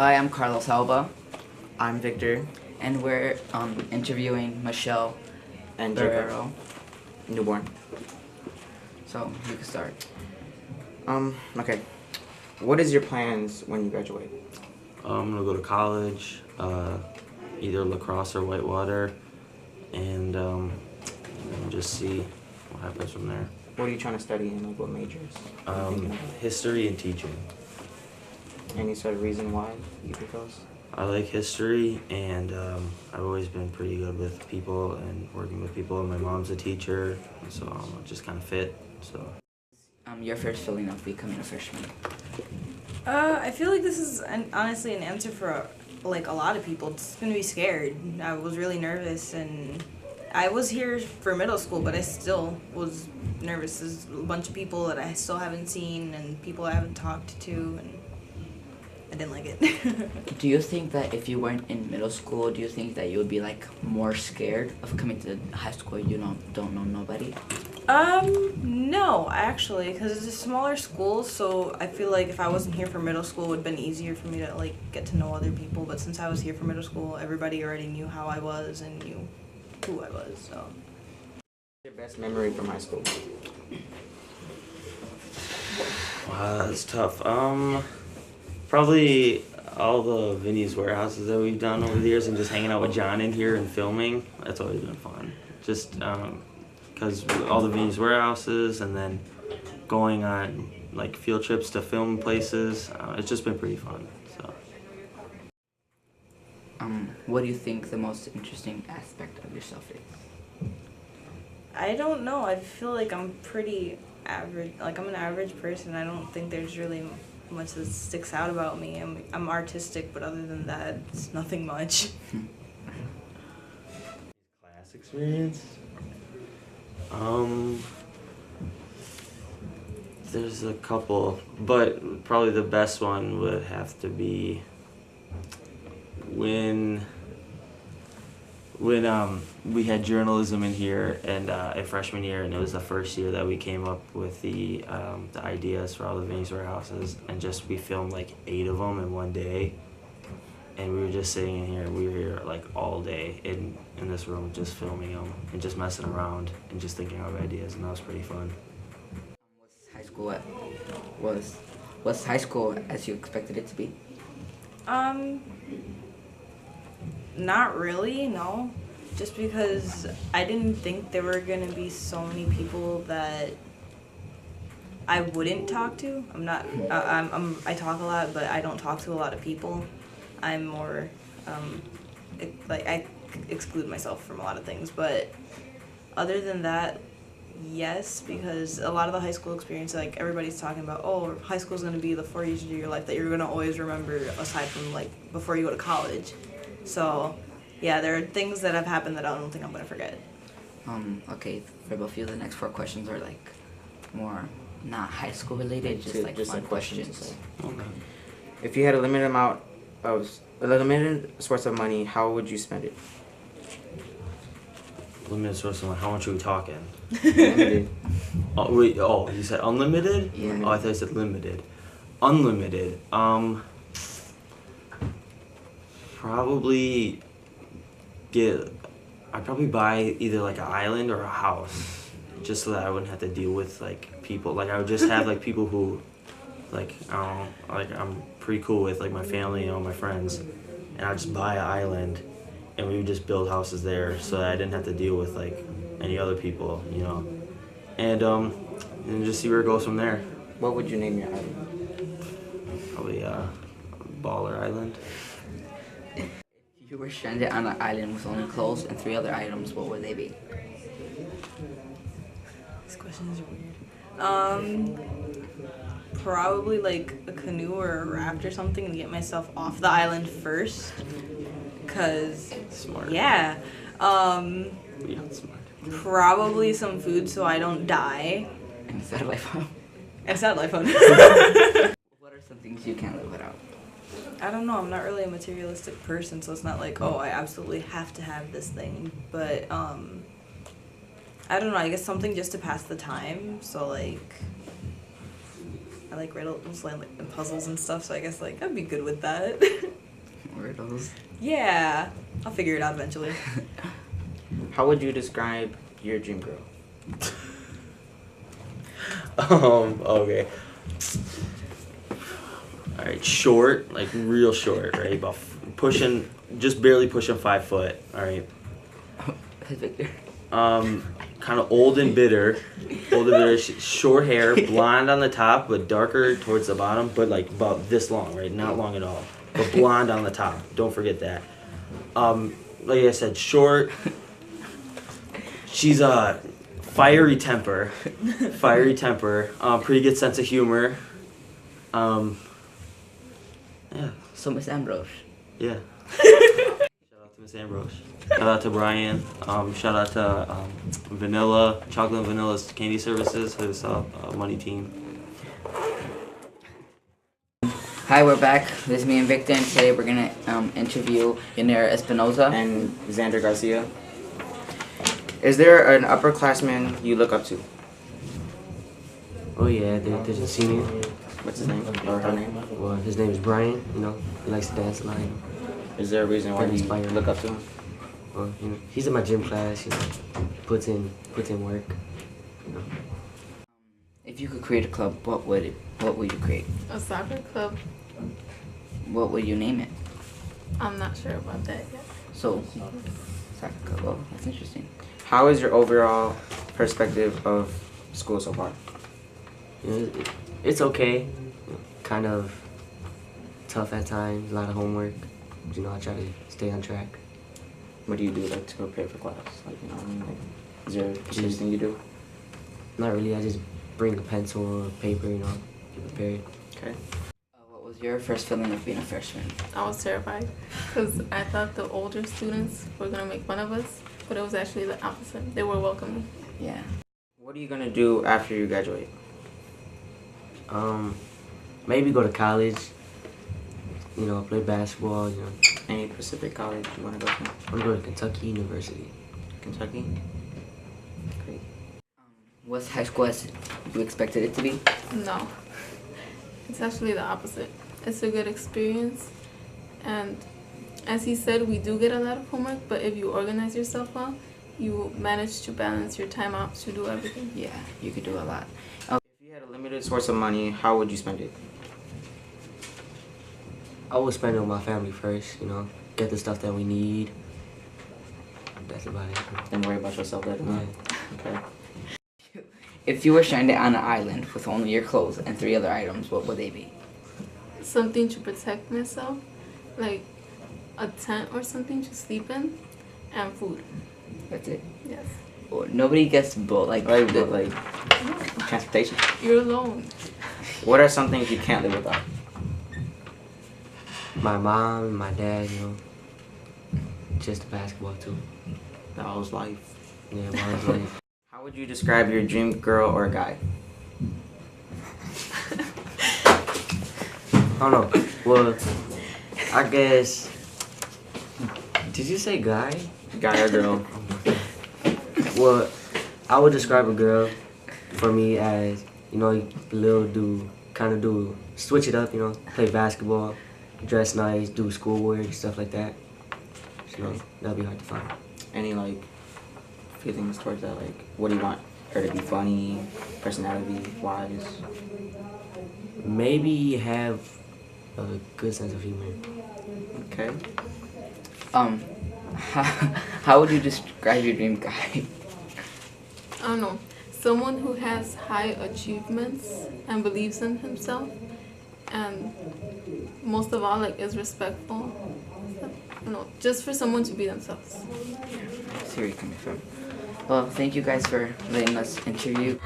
Hi, I'm Carlos Alba, I'm Victor and we're interviewing Michelle and Jacob, Guerrero. newborn. So you can start. Okay. What is your plans when you graduate? I'm gonna go to college, either La Crosse or Whitewater, and just see what happens from there. What are you trying to study and like what majors? Are you thinking about? History and teaching. Any sort of reason why you pick those? I like history, and I've always been pretty good with people and working with people. My mom's a teacher, so I'm just kind of fit. So. Your first feeling of becoming a freshman. I feel like this is honestly an answer for like a lot of people. It's gonna be scared. I was really nervous, and I was here for middle school, but I still was nervous. There's a bunch of people that I still haven't seen and people I haven't talked to, and I didn't like it. Do you think that if you weren't in middle school, do you think that you would be like more scared of coming to high school? You don't know nobody. No, actually, because it's a smaller school, so I feel like if I wasn't here for middle school, it would have been easier for me to like get to know other people. But since I was here for middle school, everybody already knew how I was and knew who I was. So. Your best memory from high school? Wow, that's tough. Probably all the Vinny's warehouses that we've done over the years, and just hanging out with John in here and filming. That's always been fun. Just because all the Vinny's warehouses, and then going on like field trips to film places. It's just been pretty fun. So. What do you think the most interesting aspect of yourself is? I don't know. I feel like I'm pretty average. Like I'm an average person. I don't think there's really much that sticks out about me. I'm artistic, but other than that, it's nothing much. Class experience. There's a couple, but probably the best one would have to be when we had journalism in here and in freshman year, and it was the first year that we came up with the ideas for all the Vinny's warehouses, and just we filmed like 8 of them in one day, and we were just sitting in here. We were here like all day in this room just filming them and just messing around and just thinking of ideas, and that was pretty fun. Was high school as you expected it to be? Not really, no. Just because I didn't think there were gonna be so many people that I wouldn't talk to. I talk a lot, but I don't talk to a lot of people. I'm more, I exclude myself from a lot of things. But other than that, yes, because a lot of the high school experience, like everybody's talking about, oh, high school's gonna be the 4 years of your life that you're gonna always remember, aside from like before you go to college. So, yeah, there are things that have happened that I don't think I'm gonna forget. Okay, for both of you, the next 4 questions are like more not high school related, just like fun questions. Okay. If you had a limited source of money, how would you spend it? Limited source of money. How much are we talking? Limited. Oh wait. Oh, you said unlimited? Yeah. Oh, I thought you said limited. Unlimited. Probably I'd probably buy either like an island or a house, just so that I wouldn't have to deal with like people. Like I would just have like people who, like I'm pretty cool with, like my family and all my friends, and I'd just buy an island, and we would just build houses there, so that I didn't have to deal with like any other people, you know, and just see where it goes from there. What would you name your island? Probably Baller Island. If you were stranded on an island with only clothes and 3 other items, what would they be? These questions are weird. Probably like a canoe or a raft or something to get myself off the island first. Cause Smart. yeah. Yeah, smart. Probably some food so I don't die. And satellite phone. And a satellite phone. What are some things you can't live without? I don't know, I'm not really a materialistic person, so it's not like, oh, I absolutely have to have this thing. But I don't know, I guess something just to pass the time. So like I like riddles and puzzles and stuff, so I guess like I'd be good with that. Riddles. Yeah, I'll figure it out eventually. How would you describe your dream girl? Okay. Alright, short, like real short, right? About pushing, just barely pushing 5 foot, alright? Victor. Kind of old and bitter. Short hair, blonde on the top, but darker towards the bottom, but like about this long, right? Not long at all. But blonde on the top. Don't forget that. Like I said, short. She's a fiery temper. Pretty good sense of humor. Yeah. So Miss Ambrose. Yeah. Shout out to Miss Ambrose. Shout out to Brian. Shout out to Vanilla, Chocolate and Vanilla Candy Services, his money team. Hi, we're back. This is me and Victor, and today we're gonna interview Yanira Espinoza And Xander Garcia. Is there an upperclassman you look up to? Oh yeah, there's a senior. What's his name or her name? Well, his name is Brian. You know, he likes to dance a lot. Is there a reason why you Inspired. look up to him? Well, you know, he's in my gym class. You know, puts in work. You know. If you could create a club, what would you create? A soccer club? What would you name it? I'm not sure about that yet. So, soccer club. Oh, that's interesting. How is your overall perspective of school so far? You know, it's okay. You know, kind of tough at times. A lot of homework. But, you know, I try to stay on track. What do you do like to prepare for class? Like, you know what I mean? Like, is there a specific thing you do? Not really. I just bring a pencil or paper. You know, get prepared. Okay. What was your first feeling of being a freshman? I was terrified because I thought the older students were going to make fun of us, but it was actually the opposite. They were welcoming. Yeah. What are you gonna do after you graduate? Maybe go to college. You know, play basketball. You know, Any Pacific college you wanna go to? I'm going to go to Kentucky University. Kentucky? Great. Was high school as you expected it to be? No. It's actually the opposite. It's a good experience. And as he said, we do get a lot of homework, but if you organize yourself well, you manage to balance your time out to do everything. Yeah, you could do a lot. If you had a limited source of money, how would you spend it? I would spend it with my family first, you know, get the stuff that we need. That's about it. Then worry about yourself later. Yeah. Okay. If you were stranded on an island with only your clothes and 3 other items, what would they be? Something to protect myself, like a tent or something to sleep in, and food. That's it. Yes. Or nobody gets both. Like, Like, but, like transportation. You're alone. What are some things you can't live without? My mom and my dad, you know, just the basketball too. That was life. Yeah, my whole life. How would you describe your dream girl or guy? I don't know. Well, I guess. Did you say guy? Guy or girl? Well, I would describe a girl for me as, you know, switch it up, you know, play basketball, dress nice, do schoolwork, stuff like that. So that'll be hard to find. Any like feelings towards that? Like, what do you want her to be? Funny, personality wise? Maybe have a good sense of humor. Okay. How would you describe your dream guy? I don't know. Someone who has high achievements and believes in himself, and most of all, like, is respectful. You know, just for someone to be themselves. I see where you're coming from. Well, thank you guys for letting us interview.